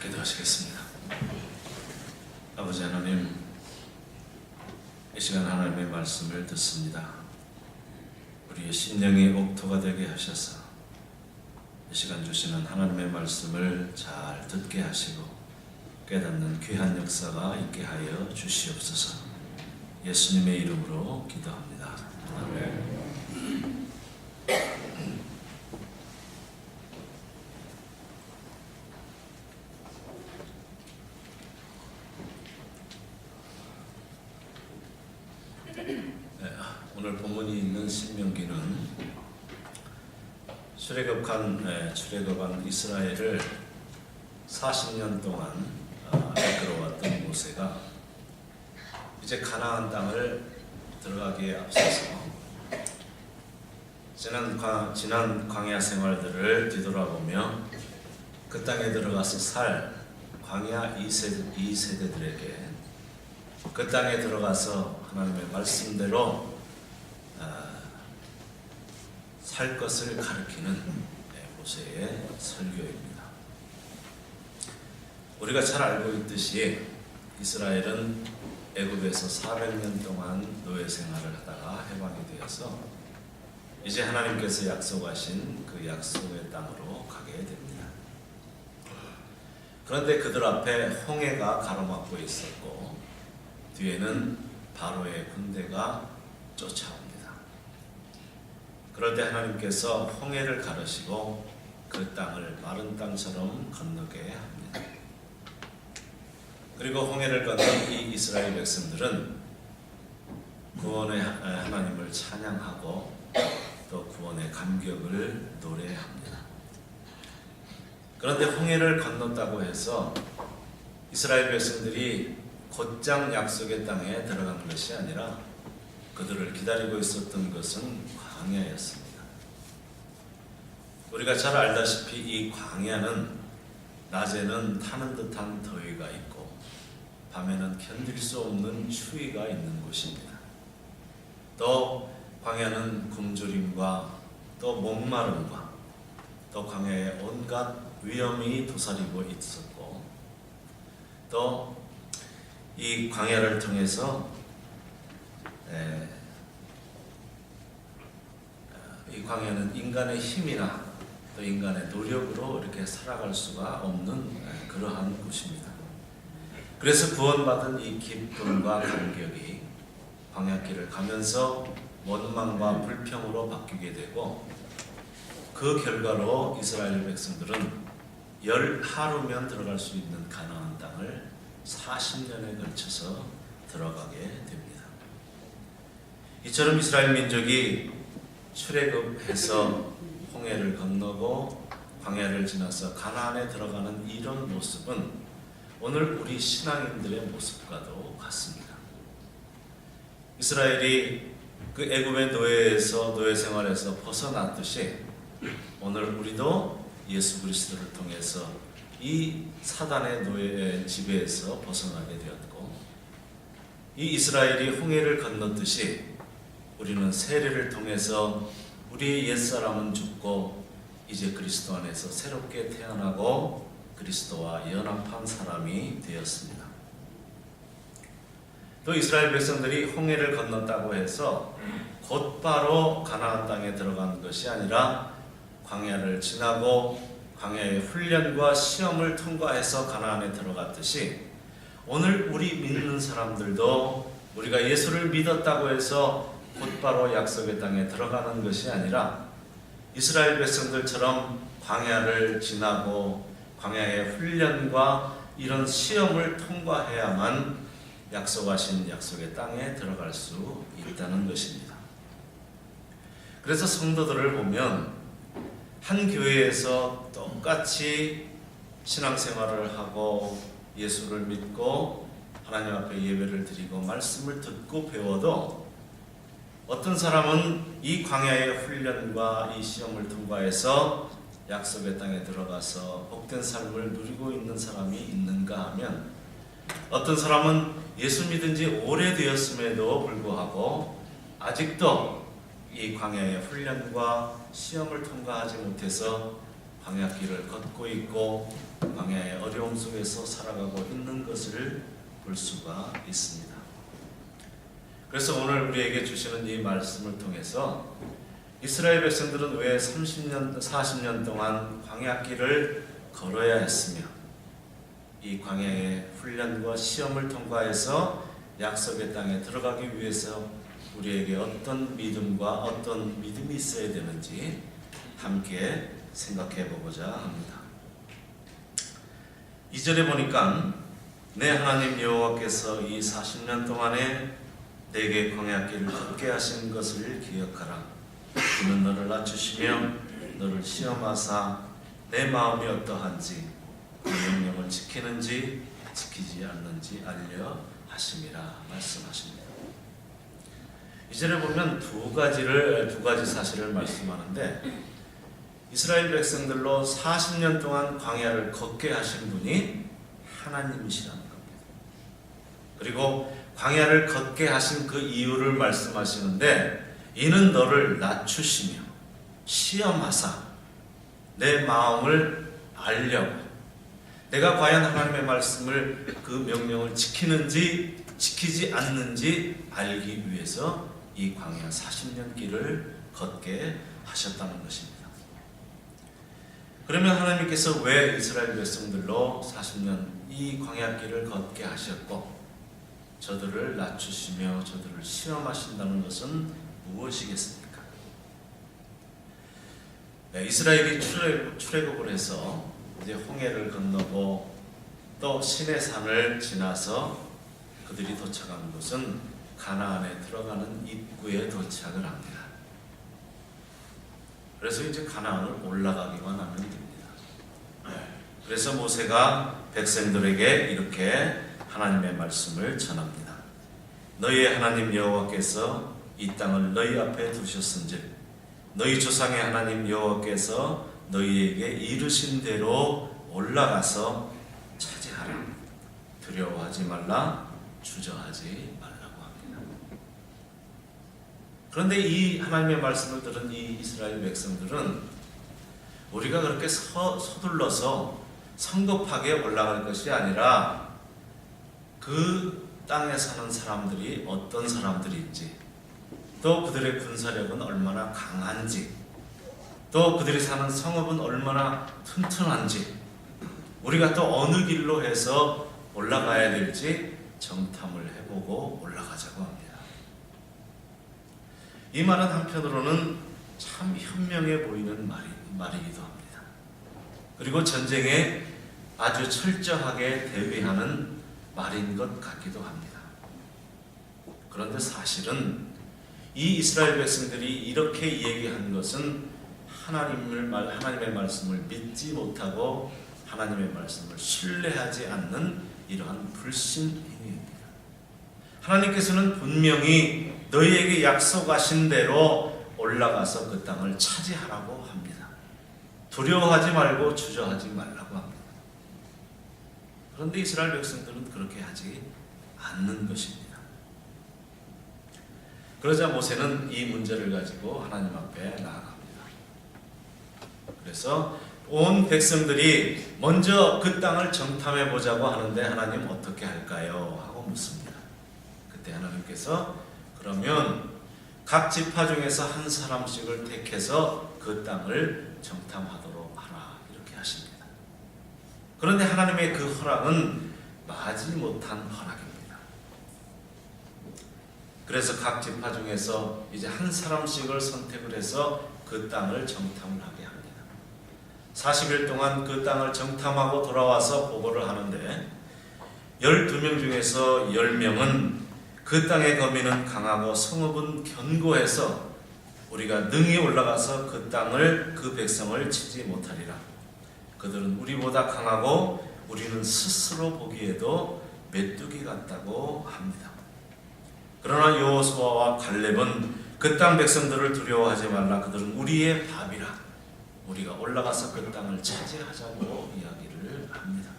기도하시겠습니다. 아버지 하나님, 이 시간 하나님의 말씀을 듣습니다. 우리의 심령이 옥토가 되게 하셔서 이 시간 주시는 하나님의 말씀을 잘 듣게 하시고 깨닫는 귀한 역사가 있게 하여 주시옵소서. 예수님의 이름으로 기도합니다. 아멘. 오늘 본문이 있는 신명기는 출애굽한 이스라엘을 40년 동안 이끌어왔던 모세가 이제 가나안 땅을 들어가기에 앞서서 지난 광야 생활들을 뒤돌아보며 그 땅에 들어가서 살 광야 2세대들에게 그 땅에 들어가서 하나님의 말씀대로 살 것을 가르치는 모세의 설교입니다. 우리가 잘 알고 있듯이 이스라엘은 애굽에서 400년 동안 노예 생활을 하다가 해방이 되어서 이제 하나님께서 약속하신 그 약속의 땅으로 가게 됩니다. 그런데 그들 앞에 홍해가 가로막고 있었고 뒤에는 바로의 군대가 쫓아옵니다. 그럴 때 하나님께서 홍해를 가르시고 그 땅을 마른 땅처럼 건너게 합니다. 그리고 홍해를 건넌 이 이스라엘 백성들은 구원의 하나님을 찬양하고 또 구원의 감격을 노래합니다. 그런데 홍해를 건넜다고 해서 이스라엘 백성들이 곧장 약속의 땅에 들어간 것이 아니라 그들을 기다리고 있었던 것은 광야였습니다. 우리가 잘 알다시피 이 광야는 낮에는 타는 듯한 더위가 있고 밤에는 견딜 수 없는 추위가 있는 곳입니다. 또 광야는 굶주림과 또 목마름과 또 광야에 온갖 위험이 도사리고 있었고 또 이 광야를 통해서 이 광야는 인간의 힘이나 또 인간의 노력으로 이렇게 살아갈 수가 없는 그러한 곳입니다. 그래서 구원받은 이 기쁨과 감격이 광야길을 가면서 원망과 불평으로 바뀌게 되고 그 결과로 이스라엘 백성들은 10하루면 들어갈 수 있는 가나안 땅을 40년에 걸쳐서 들어가게 됩니다. 이처럼 이스라엘 민족이 출애굽해서 홍해를 건너고 광야를 지나서 가나안에 들어가는 이런 모습은 오늘 우리 신앙인들의 모습과도 같습니다. 이스라엘이 그 애굽의 노예 생활에서 벗어났듯이 오늘 우리도 예수 그리스도를 통해서 이 사단의 노예의 지배에서 벗어나게 되었고 이 이스라엘이 홍해를 건넜듯이 우리는 세례를 통해서 우리의 옛사람은 죽고 이제 그리스도 안에서 새롭게 태어나고 그리스도와 연합한 사람이 되었습니다. 또 이스라엘 백성들이 홍해를 건넜다고 해서 곧바로 가나안 땅에 들어간 것이 아니라 광야를 지나고 광야의 훈련과 시험을 통과해서 가나안에 들어갔듯이 오늘 우리 믿는 사람들도 우리가 예수를 믿었다고 해서 곧바로 약속의 땅에 들어가는 것이 아니라 이스라엘 백성들처럼 광야를 지나고 광야의 훈련과 이런 시험을 통과해야만 약속하신 약속의 땅에 들어갈 수 있다는 것입니다. 그래서 성도들을 보면 한 교회에서 똑같이 신앙생활을 하고 예수를 믿고 하나님 앞에 예배를 드리고 말씀을 듣고 배워도 어떤 사람은 이 광야의 훈련과 이 시험을 통과해서 약속의 땅에 들어가서 복된 삶을 누리고 있는 사람이 있는가 하면 어떤 사람은 예수 믿은 지 오래되었음에도 불구하고 아직도 이 광야의 훈련과 시험을 통과하지 못해서 광야길을 걷고 있고 광야의 어려움 속에서 살아가고 있는 것을 볼 수가 있습니다. 그래서 오늘 우리에게 주시는 이 말씀을 통해서 이스라엘 백성들은 왜 30년, 40년 동안 광야길을 걸어야 했으며 이 광야의 훈련과 시험을 통과해서 약속의 땅에 들어가기 위해서 우리에게 어떤 믿음과 어떤 믿음이 있어야 되는지 함께 생각해 보고자 합니다. 2절에 보니까 내 하나님 여호와께서 이 40년 동안에 내게 광야길을 걷게 하신 것을 기억하라. 그는 너를 낮추시며 너를 시험하사 내 마음이 어떠한지 그 명령을 지키는지 지키지 않는지 알려 하심이라 말씀하십니다. 이절에 보면 두 가지 사실을 말씀하는데 이스라엘 백성들로 40년 동안 광야를 걷게 하신 분이 하나님이시라는 겁니다. 그리고 광야를 걷게 하신 그 이유를 말씀하시는데 이는 너를 낮추시며 시험하사 내 마음을 알려고 내가 과연 하나님의 말씀을 그 명령을 지키는지 지키지 않는지 알기 위해서 이 광야 40년 길을 걷게 하셨다는 것입니다. 그러면 하나님께서 왜 이스라엘 백성들로 40년 이 광야 길을 걷게 하셨고 저들을 낮추시며 저들을 시험하신다는 것은 무엇이겠습니까? 이스라엘이 출애굽을 해서 이제 홍해를 건너고 또 시내산을 지나서 그들이 도착한 곳은 가나안에 들어가는 입구에 도착을 합니다. 그래서 이제 가나안을 올라가기만 하면 됩니다. 그래서 모세가 백성들에게 이렇게 하나님의 말씀을 전합니다. 너희의 하나님 여호와께서 이 땅을 너희 앞에 두셨은즉 너희 조상의 하나님 여호와께서 너희에게 이르신 대로 올라가서 차지하라. 두려워하지 말라, 주저하지 말라고 합니다. 그런데 이 하나님의 말씀을 들은 이 이스라엘 백성들은 우리가 그렇게 서둘러서 성급하게 올라갈 것이 아니라 그 땅에 사는 사람들이 어떤 사람들인지 또 그들의 군사력은 얼마나 강한지 또 그들이 사는 성읍은 얼마나 튼튼한지 우리가 또 어느 길로 해서 올라가야 될지 정탐을 해보고 올라가자고 합니다. 이 말은 한편으로는 참 현명해 보이는 말이기도 합니다. 그리고 전쟁에 아주 철저하게 대비하는 말인 것 같기도 합니다. 그런데 사실은 이 이스라엘 백성들이 이렇게 얘기한 것은 하나님의 말씀을 믿지 못하고 하나님의 말씀을 신뢰하지 않는 이러한 불신행위입니다. 하나님께서는 분명히 너희에게 약속하신 대로 올라가서 그 땅을 차지하라고 합니다. 두려워하지 말고 주저하지 말라고 합니다. 그런데 이스라엘 백성들은 그렇게 하지 않는 것입니다. 그러자 모세는 이 문제를 가지고 하나님 앞에 나아갑니다. 그래서 온 백성들이 먼저 그 땅을 정탐해 보자고 하는데 하나님 어떻게 할까요? 하고 묻습니다. 그때 하나님께서 그러면 각 지파 중에서 한 사람씩을 택해서 그 땅을 정탐하도록 하라 이렇게 하십니다. 그런데 하나님의 그 허락은 마지못한 허락입니다. 그래서 각 지파 중에서 이제 한 사람씩을 선택을 해서 그 땅을 정탐을 하게 합니다. 40일 동안 그 땅을 정탐하고 돌아와서 보고를 하는데 12명 중에서 10명은 그 땅의 거민은 강하고 성읍은 견고해서 우리가 능히 올라가서 그 땅을 그 백성을 치지 못하리라. 그들은 우리보다 강하고 우리는 스스로 보기에도 메뚜기 같다고 합니다. 그러나 여호수아와 갈렙은 그 땅 백성들을 두려워하지 말라. 그들은 우리의 밥이라. 우리가 올라가서 그 땅을 차지하자고 이야기를 합니다.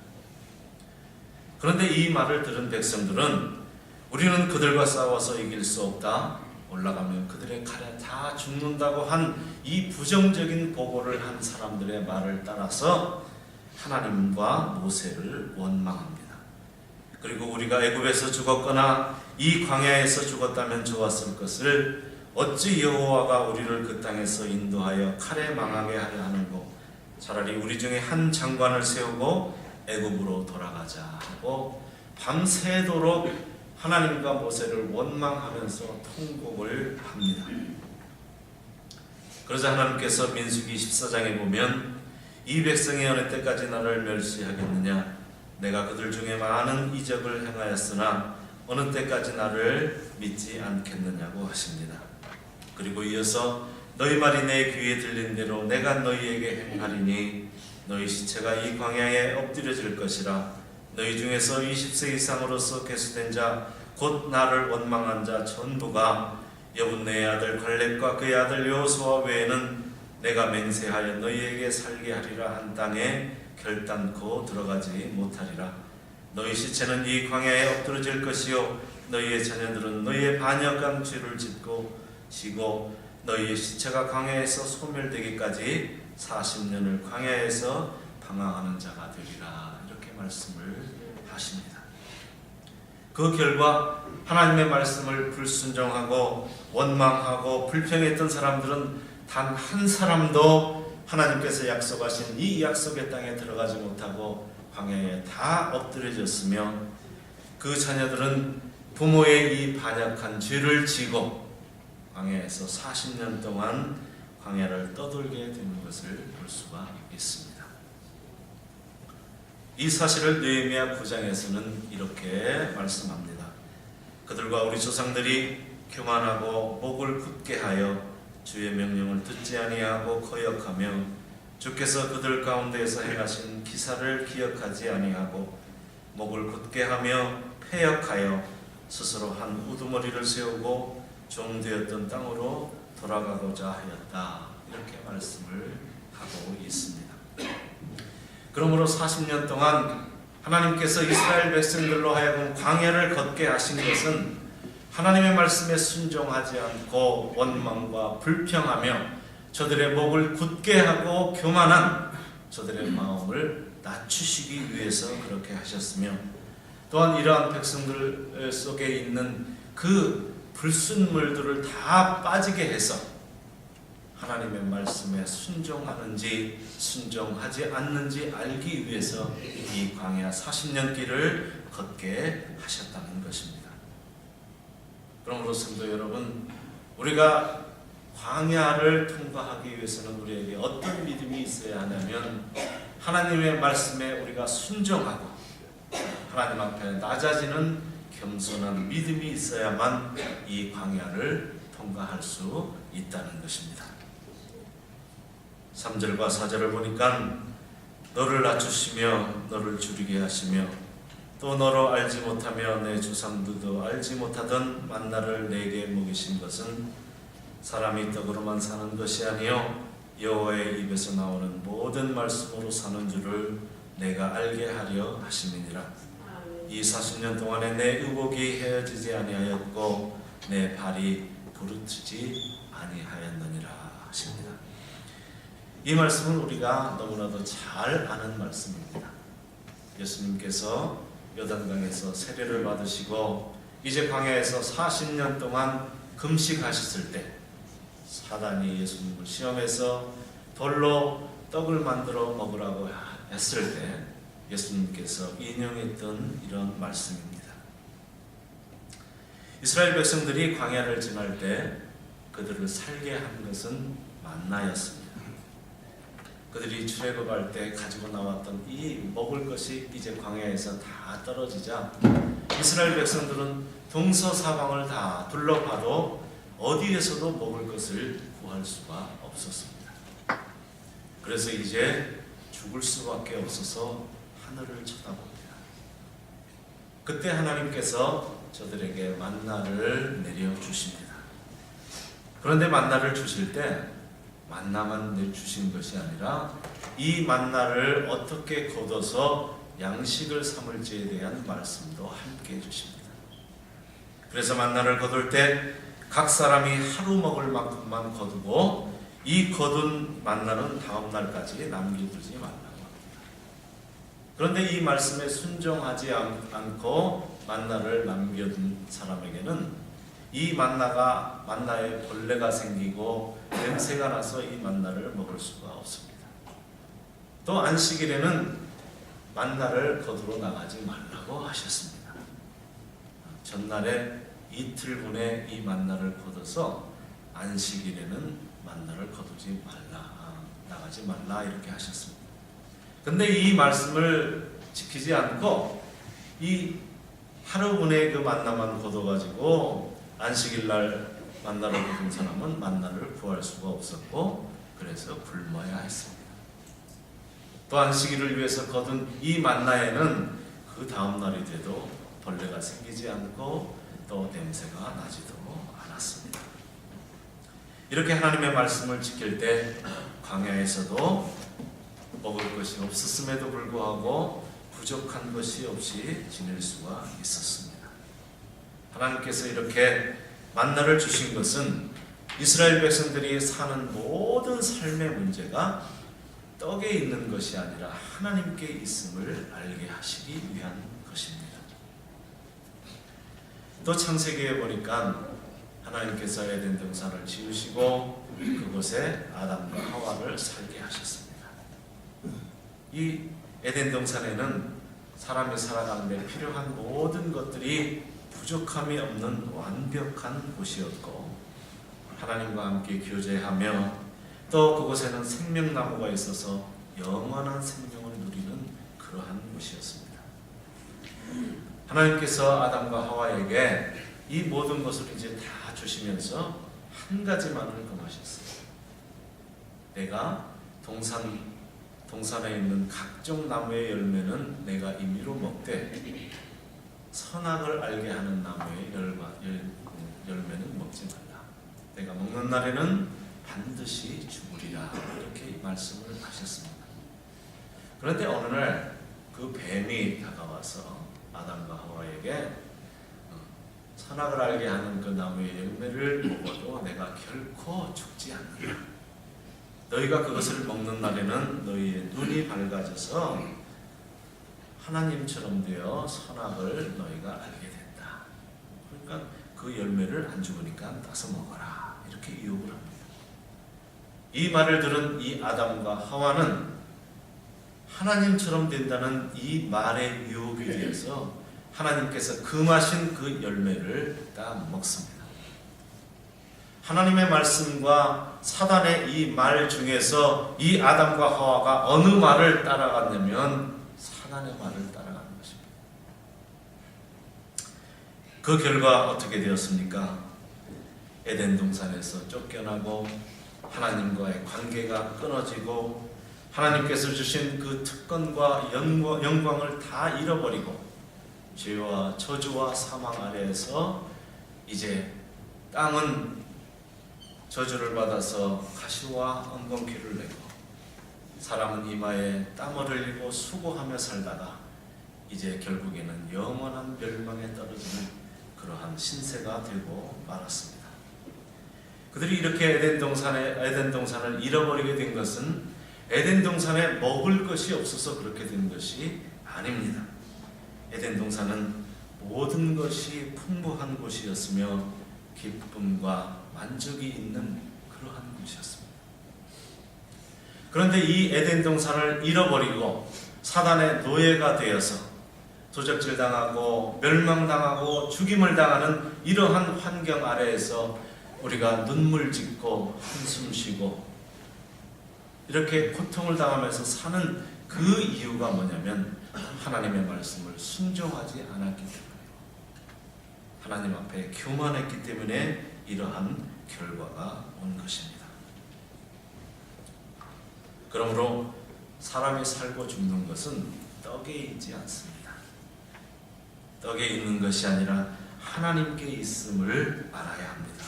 그런데 이 말을 들은 백성들은 우리는 그들과 싸워서 이길 수 없다. 올라가면 그들의 칼에 다 죽는다고 한 이 부정적인 보고를 한 사람들의 말을 따라서 하나님과 모세를 원망합니다. 그리고 우리가 애굽에서 죽었거나 이 광야에서 죽었다면 좋았을 것을 어찌 여호와가 우리를 그 땅에서 인도하여 칼에 망하게 하려 하는고, 차라리 우리 중에 한 장관을 세우고 애굽으로 돌아가자 하고 밤새도록 하나님과 모세를 원망하면서 통곡을 합니다. 그러자 하나님께서 민수기 14장에 보면 이 백성이 어느 때까지 나를 멸시하겠느냐, 내가 그들 중에 많은 이적을 행하였으나 어느 때까지 나를 믿지 않겠느냐고 하십니다. 그리고 이어서 너희 말이 내 귀에 들린 대로 내가 너희에게 행하리니 너희 시체가 이 광야에 엎드려질 것이라. 너희 중에서 20세 이상으로서 계수된 자 곧 나를 원망한 자 전부가 여분네의 아들 갈렙과 그의 아들 여호수아 외에는 내가 맹세하여 너희에게 살게 하리라 한 땅에 결단코 들어가지 못하리라. 너희 시체는 이 광야에 엎드러질 것이요 너희의 자녀들은 너희의 반역한 죄를 짓고 지고 너희의 시체가 광야에서 소멸되기까지 40년을 광야에서 방황하는 자가 되리라. 이렇게 말씀을 하십니다. 그 결과 하나님의 말씀을 불순종하고 원망하고 불평했던 사람들은 단 한 사람도 하나님께서 약속하신 이 약속의 땅에 들어가지 못하고 광야에 다 엎드려졌으며, 그 자녀들은 부모의 이 반역한 죄를 지고 광야에서 40년 동안 광야를 떠돌게 되는 것을 볼 수가 있습니다. 이 사실을 느헤미야 9장에서는 이렇게 말씀합니다. 그들과 우리 조상들이 교만하고 목을 굳게 하여 주의 명령을 듣지 아니하고 거역하며 주께서 그들 가운데에서 행하신 기사를 기억하지 아니하고 목을 굳게 하며 패역하여 스스로 한 우두머리를 세우고 종되었던 땅으로 돌아가고자 하였다. 이렇게 말씀을 하고 있습니다. 그러므로 40년 동안 하나님께서 이스라엘 백성들로 하여금 광야를 걷게 하신 것은 하나님의 말씀에 순종하지 않고 원망과 불평하며 저들의 목을 굳게 하고 교만한 저들의 마음을 낮추시기 위해서 그렇게 하셨으며, 또한 이러한 백성들 속에 있는 그 불순물들을 다 빠지게 해서 하나님의 말씀에 순종하는지 순종하지 않는지 알기 위해서 이 광야 40년 길을 걷게 하셨다는 것입니다. 그러므로 성도 여러분, 우리가 광야를 통과하기 위해서는 우리에게 어떤 믿음이 있어야 하냐면, 하나님의 말씀에 우리가 순종하고 하나님 앞에 낮아지는 겸손한 믿음이 있어야만 이 광야를 통과할 수 있다는 것입니다. 3절과 4절을 보니까 너를 낮추시며 너를 줄이게 하시며 또 너로 알지 못하며 내 조상들도 알지 못하던 만나를 내게 먹이신 것은 사람이 떡으로만 사는 것이 아니요 여호와의 입에서 나오는 모든 말씀으로 사는 줄을 내가 알게 하려 하심이니라. 이 40년 동안에 내 의복이 헤어지지 아니하였고 내 발이 부르트지 아니하였느니라 하십니다. 이 말씀은 우리가 너무나도 잘 아는 말씀입니다. 예수님께서 요단강에서 세례를 받으시고 이제 광야에서 40년 동안 금식하셨을 때 사단이 예수님을 시험해서 돌로 떡을 만들어 먹으라고 했을 때 예수님께서 인용했던 이런 말씀입니다. 이스라엘 백성들이 광야를 지날 때 그들을 살게 한 것은 만나였습니다. 그들이 출애굽할 때 가지고 나왔던 이 먹을 것이 이제 광야에서 다 떨어지자 이스라엘 백성들은 동서사방을 다 둘러봐도 어디에서도 먹을 것을 구할 수가 없었습니다. 그래서 이제 죽을 수밖에 없어서 하늘을 쳐다봅니다. 그때 하나님께서 저들에게 만나를 내려주십니다. 그런데 만나를 주실 때 만나만 주신 것이 아니라 이 만나를 어떻게 거둬서 양식을 삼을지에 대한 말씀도 함께 해주십니다. 그래서 만나를 거둘 때 각 사람이 하루 먹을 만큼만 거두고 이 거둔 만나는 다음 날까지 남겨두지 말라고 합니다. 그런데 이 말씀에 순종하지 않고 만나를 남겨둔 사람에게는 이 만나에 벌레가 생기고 냄새가 나서 이 만나를 먹을 수가 없습니다. 또 안식일에는 만나를 거두러 나가지 말라고 하셨습니다. 전날에 이틀분의 이 만나를 거둬서 안식일에는 만나를 거두지 말라, 나가지 말라 이렇게 하셨습니다. 근데 이 말씀을 지키지 않고 이 하루분의 그 만나만 거둬가지고 안식일날 만나를 거둔 사람은 만나를 구할 수가 없었고 그래서 굶어야 했습니다. 또 안식일을 위해서 거둔 이 만나에는 그 다음 날이 돼도 벌레가 생기지 않고 또 냄새가 나지도 않았습니다. 이렇게 하나님의 말씀을 지킬 때 광야에서도 먹을 것이 없었음에도 불구하고 부족한 것이 없이 지낼 수가 있었습니다. 하나님께서 이렇게 만나를 주신 것은 이스라엘 백성들이 사는 모든 삶의 문제가 떡에 있는 것이 아니라 하나님께 있음을 알게 하시기 위한 것입니다. 또 창세기에 보니까 하나님께서 에덴 동산을 지으시고 그곳에 아담과 하와를 살게 하셨습니다. 이 에덴 동산에는 사람이 살아가는 데 필요한 모든 것들이 부족함이 없는 완벽한 곳이었고 하나님과 함께 교제하며 또 그곳에는 생명나무가 있어서 영원한 생명을 누리는 그러한 곳이었습니다. 하나님께서 아담과 하와에게 이 모든 것을 이제 다 주시면서 한 가지만을 금하셨어요. 내가 동산에 있는 각종 나무의 열매는 내가 임의로 먹되 선악을 알게 하는 나무의 열매는 먹지 말라. 내가 먹는 날에는 반드시 죽으리라. 이렇게 말씀을 하셨습니다. 그런데 어느 날 그 뱀이 다가와서 아담과 하와에게 선악을 알게 하는 그 나무의 열매를 먹어도 내가 결코 죽지 않는다. 너희가 그것을 먹는 날에는 너희의 눈이 밝아져서 하나님처럼 되어 선악을 너희가 알게 된다. 그러니까 그 열매를 안 죽으니까 따서 먹어라. 이렇게 유혹을 합니다. 이 말을 들은 이 아담과 하와는 하나님처럼 된다는 이 말의 유혹에 의해서 하나님께서 금하신 그 열매를 따 먹습니다. 하나님의 말씀과 사단의 이 말 중에서 이 아담과 하와가 어느 말을 따라갔냐면 사단의 말을 따라가는 것입니다. 그 결과 어떻게 되었습니까? 에덴 동산에서 쫓겨나고 하나님과의 관계가 끊어지고 하나님께서 주신 그 특권과 영광을 다 잃어버리고 죄와 저주와 사망 아래에서 이제 땅은 저주를 받아서 가시와 엉겅퀴를 내고 사람은 이마에 땀을 흘리고 수고하며 살다가 이제 결국에는 영원한 멸망에 떨어지는 그러한 신세가 되고 말았습니다. 그들이 이렇게 에덴 동산을 잃어버리게 된 것은 에덴 동산에 먹을 것이 없어서 그렇게 된 것이 아닙니다. 에덴 동산은 모든 것이 풍부한 곳이었으며 기쁨과 만족이 있는 그러한 곳이었습니다. 그런데 이 에덴 동산을 잃어버리고 사단의 노예가 되어서 도적질당하고 멸망당하고 죽임을 당하는 이러한 환경 아래에서 우리가 눈물 짓고 한숨 쉬고 이렇게 고통을 당하면서 사는 그 이유가 뭐냐면 하나님의 말씀을 순종하지 않았기 때문에 하나님 앞에 교만했기 때문에 이러한 결과가 온 것입니다. 그러므로 사람이 살고 죽는 것은 떡에 있지 않습니다. 떡에 있는 것이 아니라 하나님께 있음을 알아야 합니다.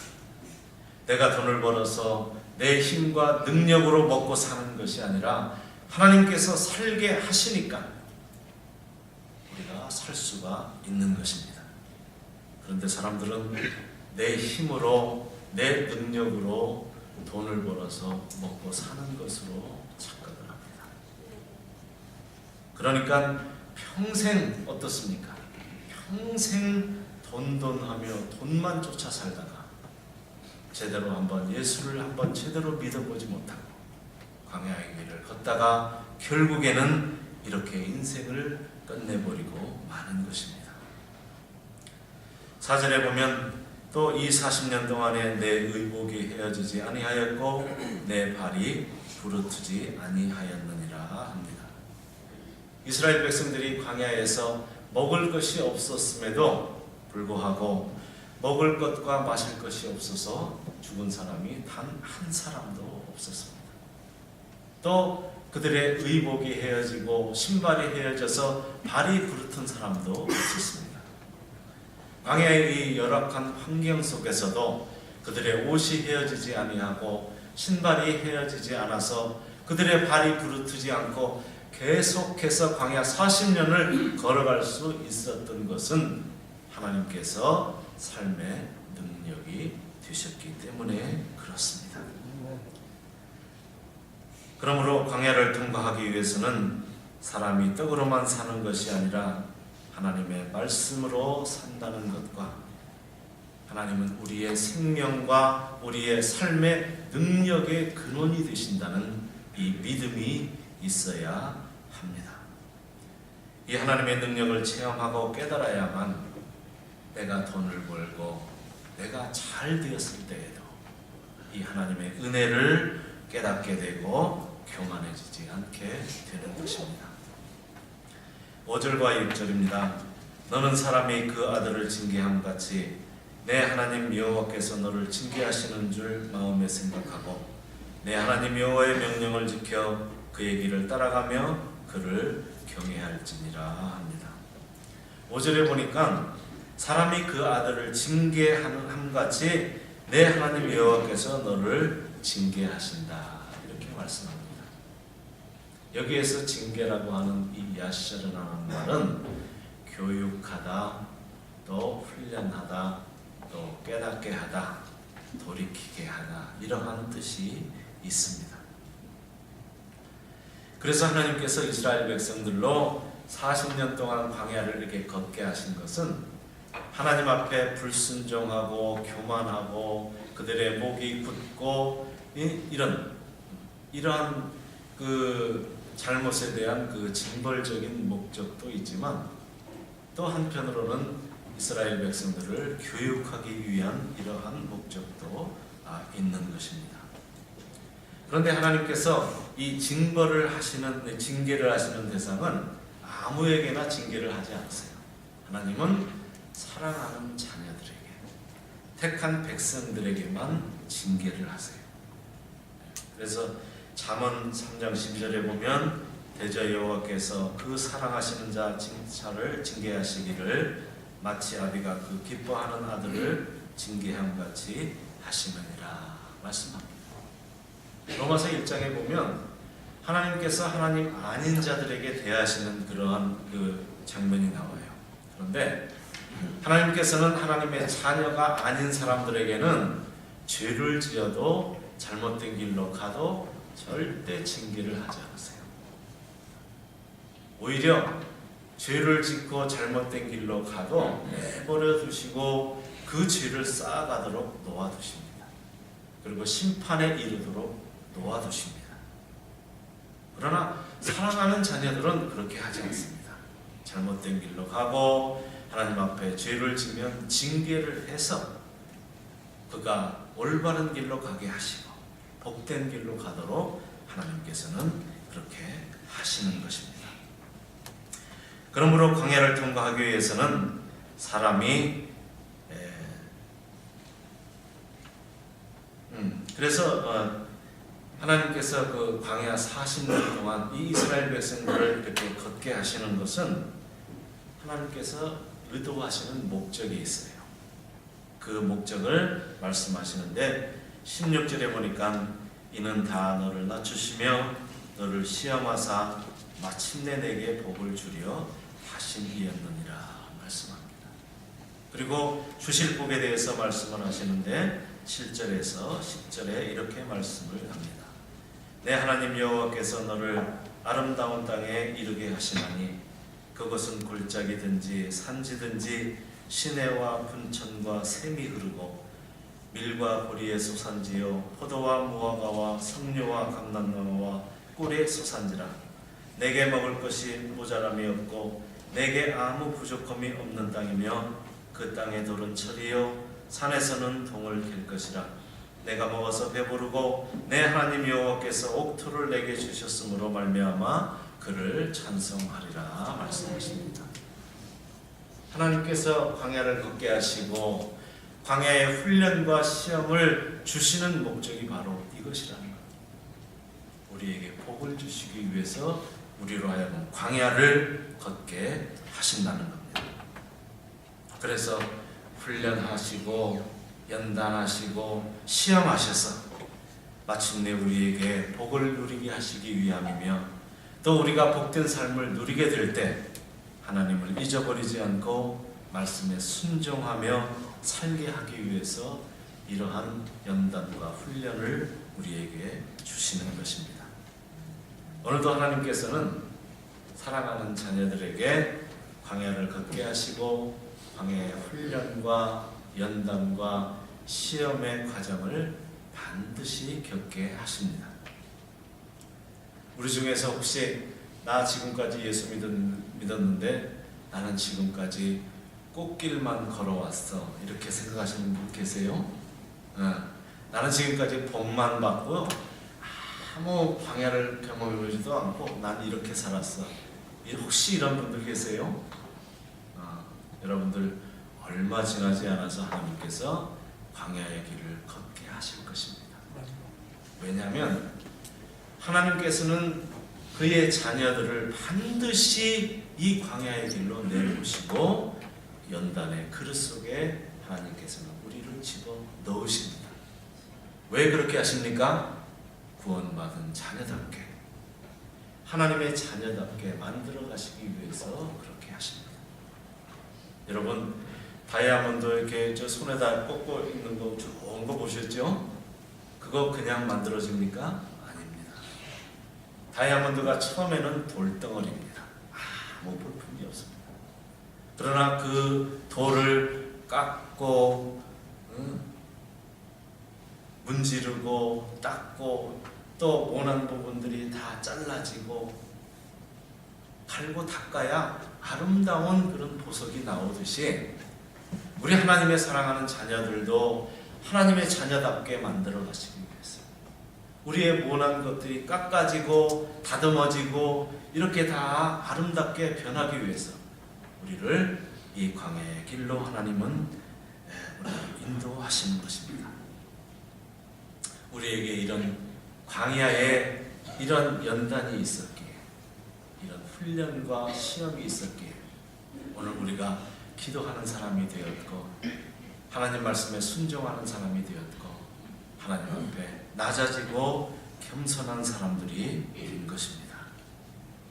내가 돈을 벌어서 내 힘과 능력으로 먹고 사는 것이 아니라 하나님께서 살게 하시니까 우리가 살 수가 있는 것입니다. 그런데 사람들은 내 힘으로 내 능력으로 돈을 벌어서 먹고 사는 것으로 착각을 합니다. 그러니까 평생 어떻습니까? 평생 돈돈하며 돈만 쫓아 살다가 제대로 한번 예수를 한번 제대로 믿어보지 못하고 광야의 길을 걷다가 결국에는 이렇게 인생을 끝내버리고 마는 것입니다. 4절에 보면 또 이 40년 동안에 내 의복이 헤어지지 아니하였고 내 발이 부르트지 아니하였느니라 합니다. 이스라엘 백성들이 광야에서 먹을 것이 없었음에도 불구하고 먹을 것과 마실 것이 없어서 죽은 사람이 단 한 사람도 없었습니다. 또 그들의 의복이 헤어지고 신발이 헤어져서 발이 부르튼 사람도 없었습니다. 광야의 이 열악한 환경 속에서도 그들의 옷이 헤어지지 아니하고 신발이 헤어지지 않아서 그들의 발이 부르트지 않고 계속해서 광야 40년을 걸어갈 수 있었던 것은 하나님께서 삶의 능력이 되셨기 때문에 그렇습니다. 그러므로 광야를 통과하기 위해서는 사람이 떡으로만 사는 것이 아니라 하나님의 말씀으로 산다는 것과 하나님은 우리의 생명과 우리의 삶의 능력의 근원이 되신다는 이 믿음이 있어야 합니다. 이 하나님의 능력을 체험하고 깨달아야만 내가 돈을 벌고 내가 잘 되었을 때에도 이 하나님의 은혜를 깨닫게 되고 교만해지지 않게 되는 것입니다. 5절과 6절입니다. 너는 사람이 그 아들을 징계함 같이 내 하나님 여호와께서 너를 징계하시는 줄 마음에 생각하고 내 하나님 여호와의 명령을 지켜 그의 길을 따라가며 그를 경외할지니라 합니다. 5절에 보니까 사람이 그 아들을 징계함 같이 내 하나님 여호와께서 너를 징계하신다 이렇게 말씀합니다. 여기에서 징계라고 하는 이 야시르라는 말은 교육하다, 또 훈련하다, 또 깨닫게 하다, 돌이키게 하다 이러한 뜻이 있습니다. 그래서 하나님께서 이스라엘 백성들로 40년 동안 광야를 이렇게 걷게 하신 것은 하나님 앞에 불순종하고 교만하고 그들의 목이 굳고 이러한 그 잘못에 대한 그 징벌적인 목적도 있지만 또 한편으로는 이스라엘 백성들을 교육하기 위한 이러한 목적도 있는 것입니다. 그런데 하나님께서 이 징계를 하시는 대상은 아무에게나 징계를 하지 않으세요. 하나님은 사랑하는 자녀들에게, 택한 백성들에게만 징계를 하세요. 그래서 잠언 3장 12절에 보면 대저 여호와께서 그 사랑하시는 자를 징계하시기를 마치 아비가 그 기뻐하는 아들을 징계함 같이 하시느니라 말씀합니다. 로마서 1장에 보면 하나님께서 하나님 아닌 자들에게 대하시는 그러한 그 장면이 나와요. 그런데 하나님께서는 하나님의 자녀가 아닌 사람들에게는 죄를 지어도 잘못된 길로 가도 절대 징계를 하지 않으세요. 오히려 죄를 짓고 잘못된 길로 가도 내버려 두시고 그 죄를 쌓아가도록 놓아두십니다. 그리고 심판에 이르도록 놓아두십니다. 그러나 사랑하는 자녀들은 그렇게 하지 않습니다. 잘못된 길로 가고 하나님 앞에 죄를 지면 징계를 해서 그가 올바른 길로 가게 하시고 복된 길로 가도록 하나님께서는 그렇게 하시는 것입니다. 그러므로 광야를 통과하기 위해서는 사람이 그래서 하나님께서 그 광야 40년 동안 이 이스라엘 백성들을 이렇게 걷게 하시는 것은 하나님께서 의도하시는 목적이 있어요. 그 목적을 말씀하시는데 16절에 보니까 이는 다 너를 낮추시며 너를 시험하사 마침내 내게 복을 주려 하심이었느니라 말씀합니다. 그리고 주실 복에 대해서 말씀을 하시는데 7절에서 10절에 이렇게 말씀을 합니다. 내 하나님 여호와께서 너를 아름다운 땅에 이르게 하시나니 그것은 골짜기든지 산지든지 시내와 분천과 샘이 흐르고 밀과 보리의 소산지요 포도와 무화과와 석류와 감람나무와 꿀의 소산지라. 내게 먹을 것이 모자람이 없고 내게 아무 부족함이 없는 땅이며 그 땅의 돌은 철이요 산에서는 동을 갤 것이라. 내가 먹어서 배부르고 내 하나님 여호와께서 옥토를 내게 주셨으므로 말미암아 그를 찬송하리라 말씀하십니다. 하나님께서 광야를 걷게 하시고 광야의 훈련과 시험을 주시는 목적이 바로 이것이라는 것. 우리에게 복을 주시기 위해서 우리로 하여금 광야를 걷게 하신다는 겁니다. 그래서 훈련하시고 연단하시고 시험하셔서 마침내 우리에게 복을 누리게 하시기 위함이며, 또 우리가 복된 삶을 누리게 될 때 하나님을 잊어버리지 않고 말씀에 순종하며 살게 하기 위해서 이러한 연단과 훈련을 우리에게 주시는 것입니다. 오늘도 하나님께서는 사랑하는 자녀들에게 광야를 걷게 하시고 광야의 훈련과 연단과 시험의 과정을 반드시 겪게 하십니다. 우리 중에서 혹시 나 지금까지 예수 믿었는데 나는 지금까지 꽃길만 걸어왔어 이렇게 생각하시는 분 계세요? 나는 지금까지 복만 받고 아무 광야를 경험해보지도 않고 난 이렇게 살았어. 혹시 이런 분들 계세요? 여러분들 얼마 지나지 않아서 하나님께서 광야의 길을 걷게 하실 것입니다. 왜냐하면 하나님께서는 그의 자녀들을 반드시 이 광야의 길로 내모시고 연단의 그릇 속에 하나님께서는 우리를 집어 넣으십니다. 왜 그렇게 하십니까? 구원받은 자녀답게, 하나님의 자녀답게 만들어 가시기 위해서 그렇게 하십니다. 여러분, 다이아몬드 이렇게 저 손에다 꽂고 있는 거 좋은 거 보셨죠? 그거 그냥 만들어집니까? 아닙니다. 다이아몬드가 처음에는 돌덩어리입니다. 아무 볼품이 없습니다. 그러나 그 돌을 깎고 문지르고 닦고 또 원한 부분들이 다 잘라지고 갈고 닦아야 아름다운 그런 보석이 나오듯이 우리 하나님의 사랑하는 자녀들도 하나님의 자녀답게 만들어 가시기 위해서 우리의 모난 것들이 깎아지고 다듬어지고 이렇게 다 아름답게 변하기 위해서 우리를 이 광야의 길로 하나님은 우리를 인도하시는 것입니다. 우리에게 이런 광야에 이런 연단이 있었기에, 이런 훈련과 시험이 있었기에 오늘 우리가 기도하는 사람이 되었고 하나님 말씀에 순종하는 사람이 되었고 하나님 앞에 낮아지고 겸손한 사람들이 된 것입니다.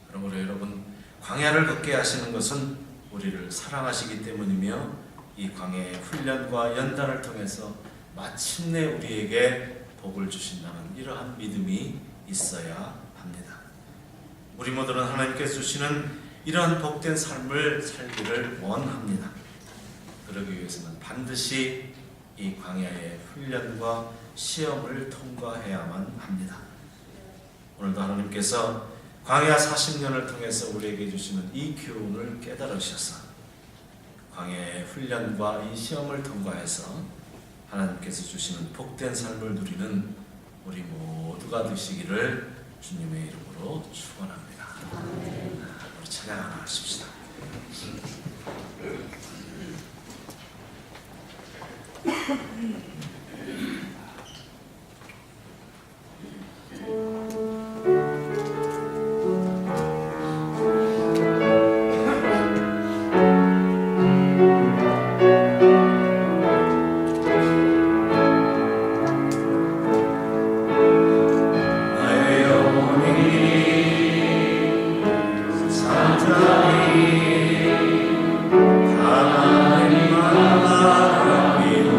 그러므로 여러분, 광야를 걷게 하시는 것은 우리를 사랑하시기 때문이며 이 광야의 훈련과 연단을 통해서 마침내 우리에게 복을 주신다는 이러한 믿음이 있어야 합니다. 우리 모두는 하나님께서 주시는 이러한 복된 삶을 살기를 원합니다. 그러기 위해서는 반드시 이 광야의 훈련과 시험을 통과해야만 합니다. 오늘도 하나님께서 광야 40년을 통해서 우리에게 주시는 이 교훈을 깨달으셔서 광야의 훈련과 이 시험을 통과해서 하나님께서 주시는 복된 삶을 누리는 우리 모두가 되시기를 주님의 이름으로 축원합니다. 우리 찬양 하나 하십시다. 하나님 만나 믿어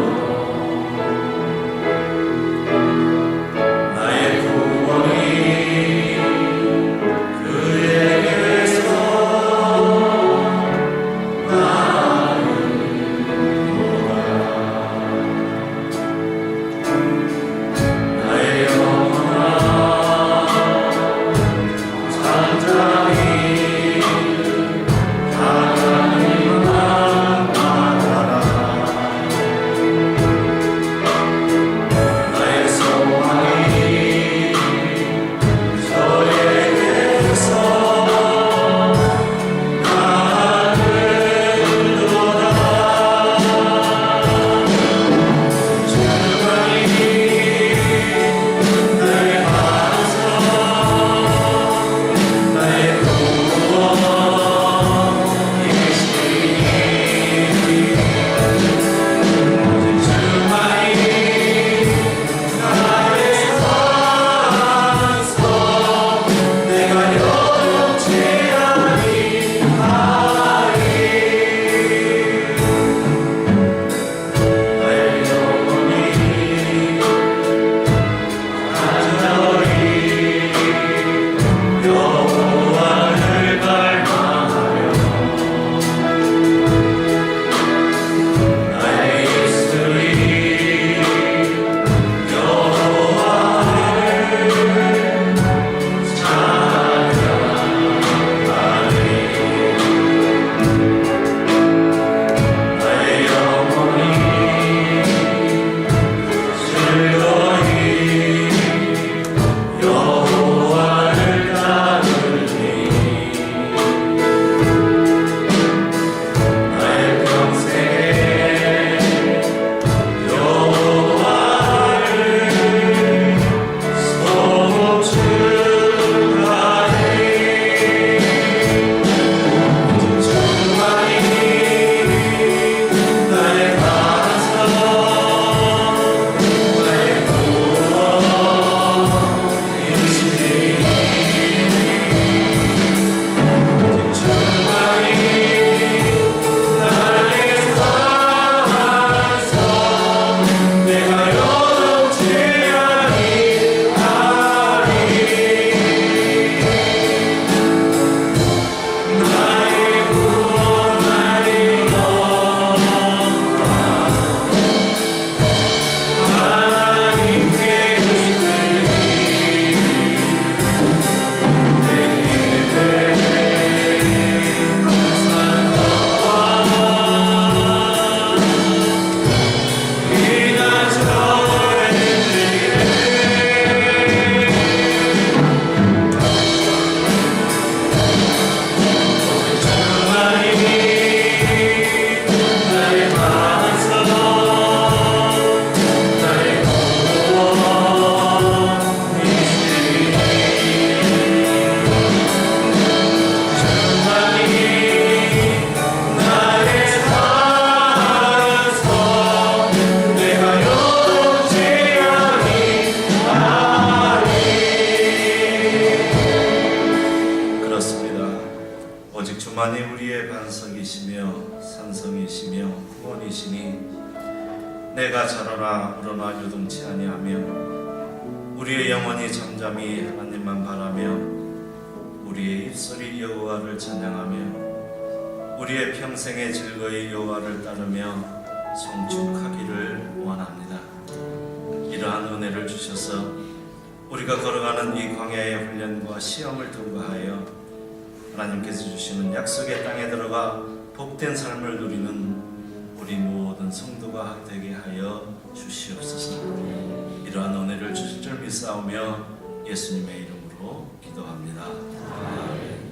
반석이시며 산성이시며 구원이시니 내가 자라라 우러나 요동치 아니하며 우리의 영혼이 잠잠히 하나님만 바라며 우리의 입술이 여호와를 찬양하며 우리의 평생에 즐거이 여호와를 따르며 성축하기를 원합니다. 이러한 은혜를 주셔서 우리가 걸어가는 이 광야의 훈련과 시험을 통과하여 하나님께서 주시는 약속의 땅에 들어가 복된 삶을 누리는 우리 모든 성도가 되게 하여 주시옵소서. 이러한 은혜를 주실 줄 믿사오며 예수님의 이름으로 기도합니다. 아멘.